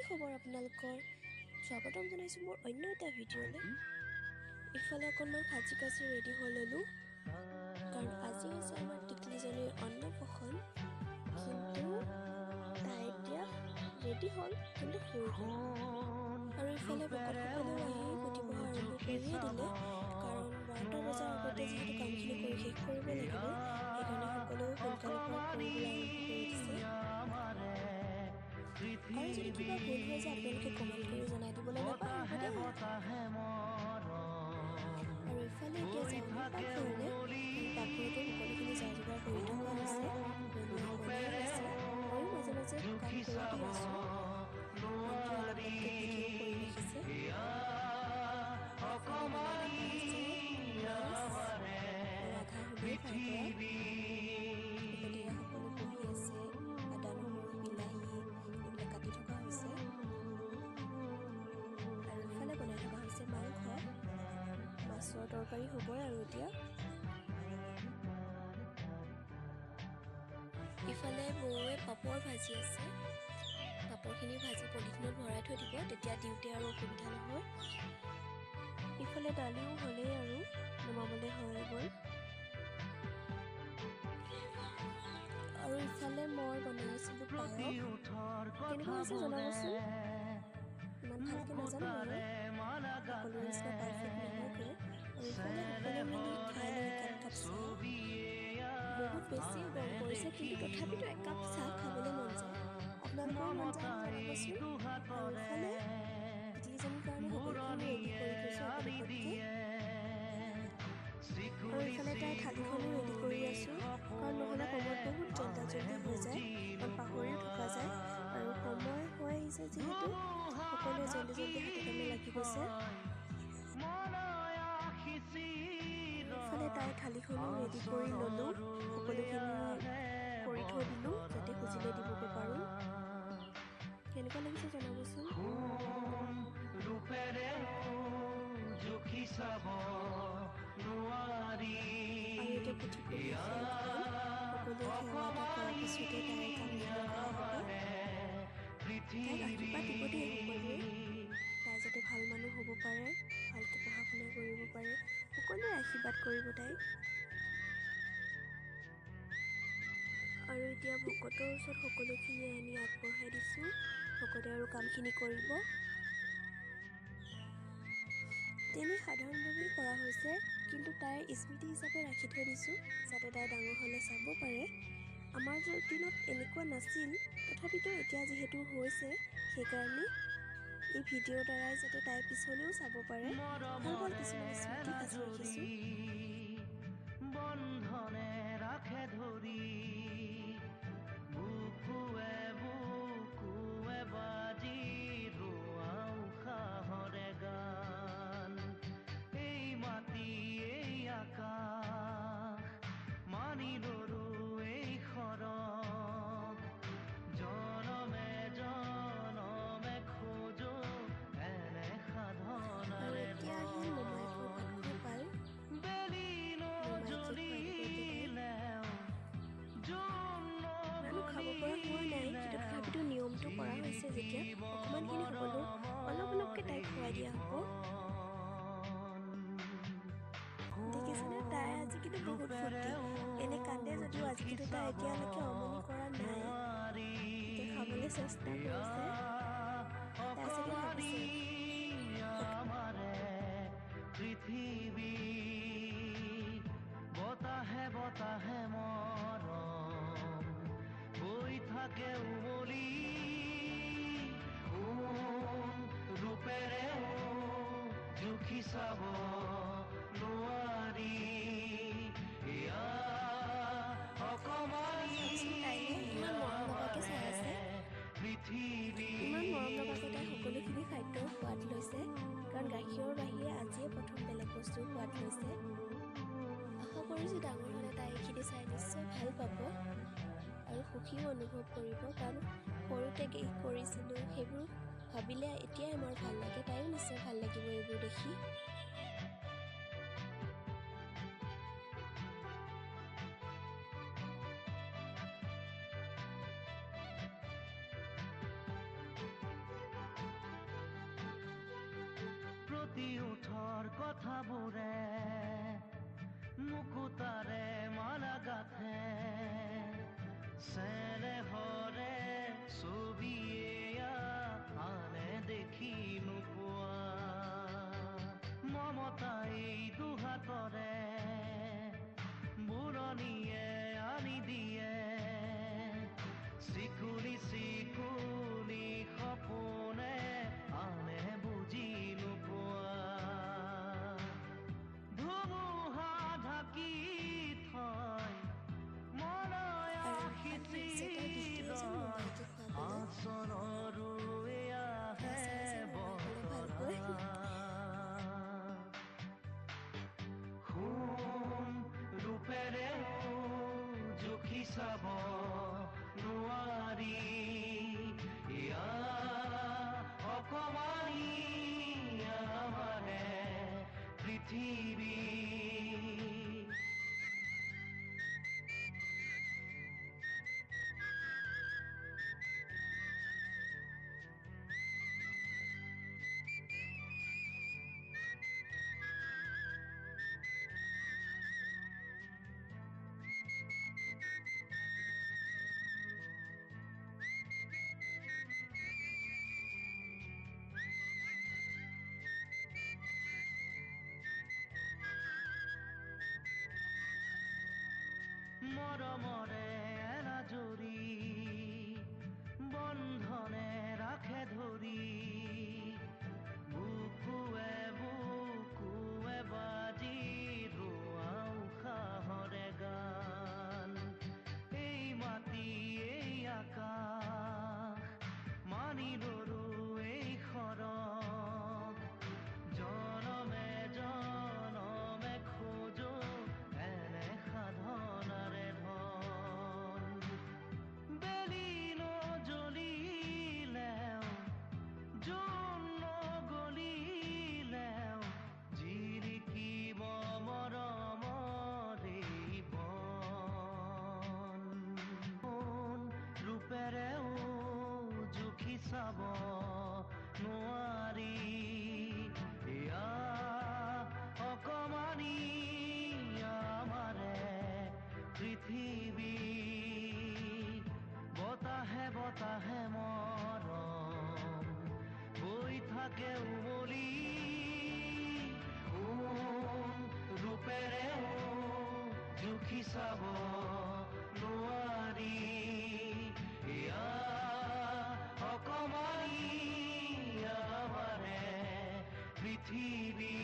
খবৰ আপোনালোকৰ? স্বাগতম জনাইছোঁ মোৰ অন্য এটা ভিডিঅ'লৈ। ইফালে অকণমান সাজি কাচি ৰেডি হৈ ল'লোঁ, কাৰণ আজি হৈছে আমাৰ টিকলিজনীৰ অন্নপ্ৰসন। কিন্তু তাই এতিয়া ৰেডি হ'ল, কিন্তু শুই গ'ল। আৰু ইফালে ভকতসকলেও আহি পুথি পঢ়া আৰম্ভ কৰিয়ে দিলে, কাৰণ 12টা বজাৰ আগতে যিহেতু কামখিনি কৰি শেষ কৰিব লাগিব, সেইকাৰণে সকলোৱে সোনকালৰ পৰা কৰিবলৈ আৰম্ভ কৰি দিছে। আৰু যদি কিবা ভুল হৈ যায় আপোনালোকে কমেণ্ট কৰি জনাই দিবলৈ নাপাহৰিব দেই। আৰু ইফালে এতিয়া যাওঁ আমি পাকঘৰলৈ, কাৰণ পাকঘৰতো সকলোখিনি যা যোগাৰ কৰি থকা হৈছে, বনোৱা বনাই আছে। ময়ো মাজে মাজে কাম কৰি দি আছোঁ। ভণ্টি অলপমানকৈ ভিডিঅ' কৰি ৰাখিছে। ইফালে বনাই থকা হৈছে মাছ, আৰু আধা হ'লেই ফ্ৰাই কৰা। ইফালে সকলো বহি আছে, আদা নহৰু বিলাহী এইবিলাক কাটি থকা হৈছে। আৰু ইফালে বনাই থকা হৈছে মাংস, মাছৰ তৰকাৰী হ'বই আৰু এতিয়া। ইফালে বৌৱে পাপৰ ভাজি আছে। পাপৰখিনি ভাজি পলিথিনত ভৰাই থৈ দিব, তেতিয়া দিওঁতে আৰু অসুবিধা নহয়। ইফালে দালিও হ'লেই আৰু নমাবলৈ হৈ গ'ল। আৰু ইফালে মই বনাই আছিলোঁ পায়স। কেনেকুৱা হৈছে জনাবচোন? ইমান ভালকৈ নাজানো বাৰু, সকলোৰে নিচিনা পাৰফেক্ট নহয়গৈ। আৰু ইফালে সকলোৱে মিলি খাই লৈ একাপ কাপ চাহ। বহুত বেছিয়ে গৰম পৰিছে, কিন্তু তথাপিতো একাপ চাহ খাবলৈ মন যায়। আপোনালোকৰো মন যায় জনাবচোন। আৰু ইফালে টিকলিজনীৰ কাৰণে সকলোখিনি ৰেডি কৰি থৈছোঁ আগতীয়াকৈ। আৰু ইফালে তাই থালিখনো ৰেডি কৰি আছোঁ, কাৰণ নহ'লে সময়ত বহুত জল্দা জল্দি হৈ যায়, কাৰণ পাহৰিও থকা যায়। আৰু সময় হৈ আহিছে যিহেতু সকলোৱে জল্দি জল্দি হাতে কামে লাগি গৈছে। ইফালে তাইৰ থালিখনো ৰেডি কৰি ল'লোঁ, সকলোখিনি কৰি থৈ দিলোঁ যাতে খুজিলে দিবগৈ পাৰোঁ। কেনেকুৱা লাগিছে জনাবচোন। আৰু এতিয়া পুথি পঢ়ি শেষ হ'ল, সকলোৱে সেৱা এটা কৰাৰ পিছতে তাইৰ কামখিনি কৰা হ'ব। তাইক আশীৰ্বাদ দিব দেই সকলোৱে, তাই যাতে ভাল মানুহ হ'ব পাৰে, ভালকৈ পঢ়া শুনা কৰিব পাৰে, সকলোৱে আশীৰ্বাদ কৰিব তাইক। আৰু এতিয়া ভকতৰ ওচৰত সকলোখিনি আনি আগবঢ়াই দিছোঁ, ভকতে আৰু কামখিনি কৰিব। তেনেই সাধাৰণভাৱেই কৰা হৈছে, কিন্তু তাইৰ স্মৃতি হিচাপে ৰাখি থৈ দিছোঁ, যাতে তাই ডাঙৰ হ'লে চাব পাৰে। আমাৰ দিনত এনেকুৱা নাছিল, তথাপিতো এতিয়া যিহেতু হৈছে, সেইকাৰণে এই ভিডিঅ'ৰ দ্বাৰাই যাতে তাই পিছলৈও চাব পাৰে, ভাল ভাল কিছুমান স্মৃতি সাঁচি ৰাখিছোঁ। বন্ধনে ৰাখে ধৰি বুকুৱে বুকুৱে বাজি ৰোৱা উশাহৰে গান। এই মাটি এই আকাশ মানি লৰো এই সৰগ, জনমে জনমে খোজো এনে আৰু সাধনাৰে এতিয়া আহিল মোমায়েকৰ ভাত খোৱা পাল। মোমায়েকে খুৱাই দিব এতিয়া তাইক। ইমানো খাব পৰা হোৱা নাই, কিন্তু তথাপিতো নিয়মটো কৰা হৈছে যেতিয়া অকণমানখিনি সকলো অলপ অলপকৈ তাইক খুৱাই দিয়া হ'ব। দেখিছেনে, তাই আজি কিন্তু বহুত ফূৰ্তি। এনে কান্দে যদিও আজি কিন্তু তাই এতিয়ালৈকে আমনি কৰা নাই, এতিয়া খাবলৈ চেষ্টা কৰিছে। তাই চাগে ভাবিছে পৃথিৱী বতাহে বতাহে মৰম হৈ থাকে উমলি, ৰূপেৰেও জুখি চাব নোৱাৰি। চাওকচোন তাইলে কিমান মৰম লগাকৈ চাই আছে। ইমান মৰম লগাকৈ তাই সকলোখিনি খাদ্যৰ সোৱাদ লৈছে, কাৰণ গাখীৰৰ বাহিৰে আজিয়ে প্ৰথম বেলেগ বস্তুৰ সোৱাদ লৈছে। আশা কৰিছোঁ ডাঙৰ হ'লে তাই এইখিনি চাই নিশ্চয় ভাল পাব আৰু সুখীও অনুভৱ কৰিব, কাৰণ সৰুতে কি কৰিছিলোঁ সেইবোৰ ভাবিলে এতিয়াই আমাৰ ভাল লাগে, তাইও নিশ্চয় ভাল লাগিব এইবোৰ দেখি। ফুটি উঠৰ কথাবোৰে মুকুতাৰে মালা গাথে চেনেহৰে ছবিয়ে আনে দেখি নোপোৱা মমতাই দুহাতৰে বুৰণিয়ে আনি দিয়ে চিকুনি চিকুনি সপোনে আনে বুজি নোপোৱা ধুমুহা ঢাকি থয় মনয় আৰু আজি হৈছে তাৰ দ্বিতীয় এজন মোবাইলটো খুৱাবলৈ আচৰণৰো চাই চাই মোবাইল ক'লে ভালকৈ সোণ ৰূপেৰেও জুখি চাব নোৱাৰি ইয়া অকমানি আমাৰে পৃথিৱী মৰমৰে এনাজৰি বন্ধনে ৰাখে ধৰি বুকুৱে বাজি ৰোৱা উশাহৰে গান এই মাটি এই আকাশ মানি লৰো এই সৰগ জনমে জনমে খোজো এনে সাধনাৰে ধন বেলি নজ্বলিলেও জোন নগলিলেও জিলিকিব মৰমৰে বন সোণ ৰূপেৰেও জুখি চাব নোৱাৰি ইয়া অকমানি আমাৰে পৃথিৱী বতাহে বতাহে মৰম বৈ থাকে উমলি সোণ ৰূপেৰেও জুখি চাব নোৱাৰি ইয়া অকমানি আমাৰে পৃথিৱী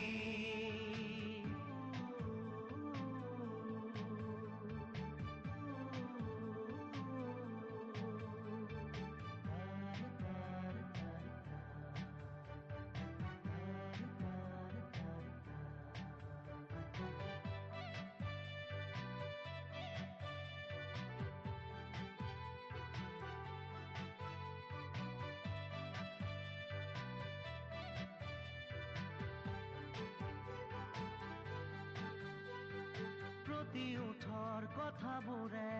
ফুটি উঠৰ কথাবোৰে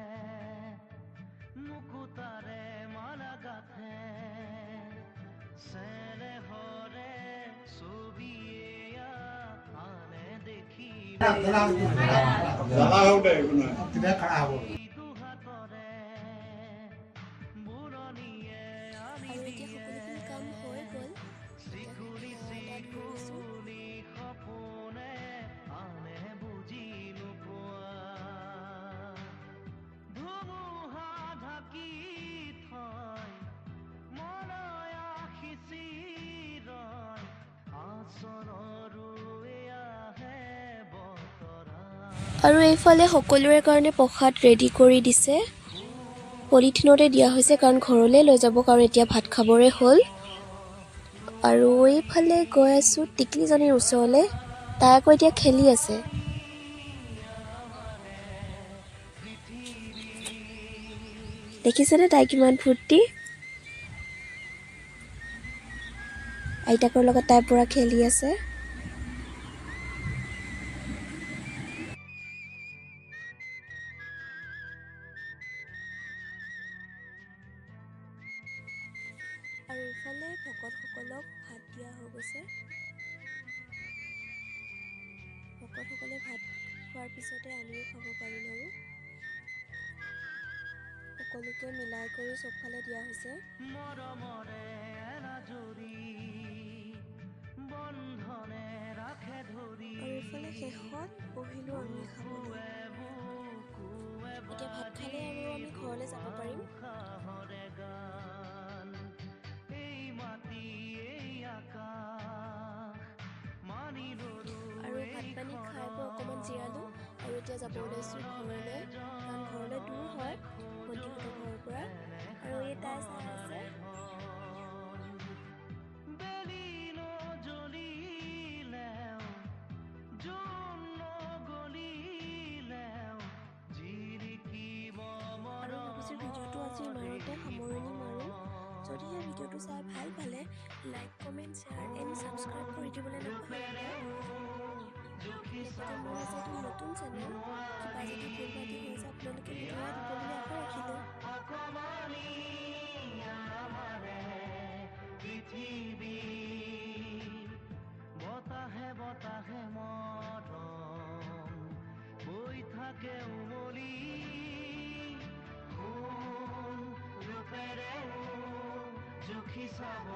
মুকুতাৰে মালা গাথে চেনেহৰে ছবিয়ে আনে দেখি দুহাতৰে বুৰণিয়ে আনি আৰু এতিয়া দিয়ে সকলোখিনি কাম হৈ গ'ল চিকুনি এতিয়া ধৰিছোঁ চিকুনি সপোনে আনে বুজি নোপোৱা ধুমুহা ঢাকি থয় মনয় সিঁচি ৰয় আচৰণৰো আহে বতৰা আৰু এইফালে সকলোৰে কাৰণে প্ৰসাদ ৰেডি কৰি দিছে পলিথিনতে দিয়া হৈছে কাৰণ ঘৰলৈ লৈ যাব কাৰণ এতিয়া ভাত খাবৰে হ'ল আৰু এইফালে গৈ আছোঁ টিকলিজনীৰ ওচৰলৈ তাই আকৌ এতিয়া খেলি আছে দেখিছেনে তাই কিমান ফূৰ্তি আইতাকৰ লগত তাই পুৰা খেলি আছে আৰু ইফালে ভকতসকলক ভাত দিয়া হৈ গৈছে ভকতসকলে ভাত খোৱাৰ পিছতে আমিও খাব পাৰিম আৰু সকলোকে মিলাই কৰি চবফালে দিয়া হৈছে। মৰমৰে এনাজৰী বন্ধনে ৰাখে ধৰি আৰু ইফালে শেষত বহিলোঁ আমি খাবলৈ। এতিয়া ভাত খালে আৰু আমি ঘৰলৈ যাব পাৰিম। সাহৰে গান এই মাটি এই আকাশ মানি লৰো আৰু ভাত পানী খাই বৈ অকণমান জিৰালোঁ আৰু এতিয়া যাব ওলাইছোঁ ঘৰলৈ, কাৰণ ঘৰলৈ দূৰ হয় ভণ্টিহঁতৰ ঘৰৰ পৰা। আৰু এই তাই চাই আছে বেলি নজ্বলিলেও জোন নগলিলেও জিলিকিব আৰু ভাবিছোঁ ভিডিঅ'টো আজি ইমানতে সামৰণি মাৰোঁ। যদিহে ভিডিঅ'টো চাই ভাল পালে like comment share and subscribe কৰি দিবলৈ নাপাহৰিব। লগতে মোৰ যিহেতু নতুন চেনেল, কিবা যদি ভুল ভ্ৰান্তি হৈছে আপোনালোকে শুধৰাই দিব বুলি আশা ৰাখিলোঁ। অকমানি আমাৰে পৃথিৱী বতাহে বতাহে মৰম বৈ থাকে উমলি সোণ ৰূপেৰে জুখি চাব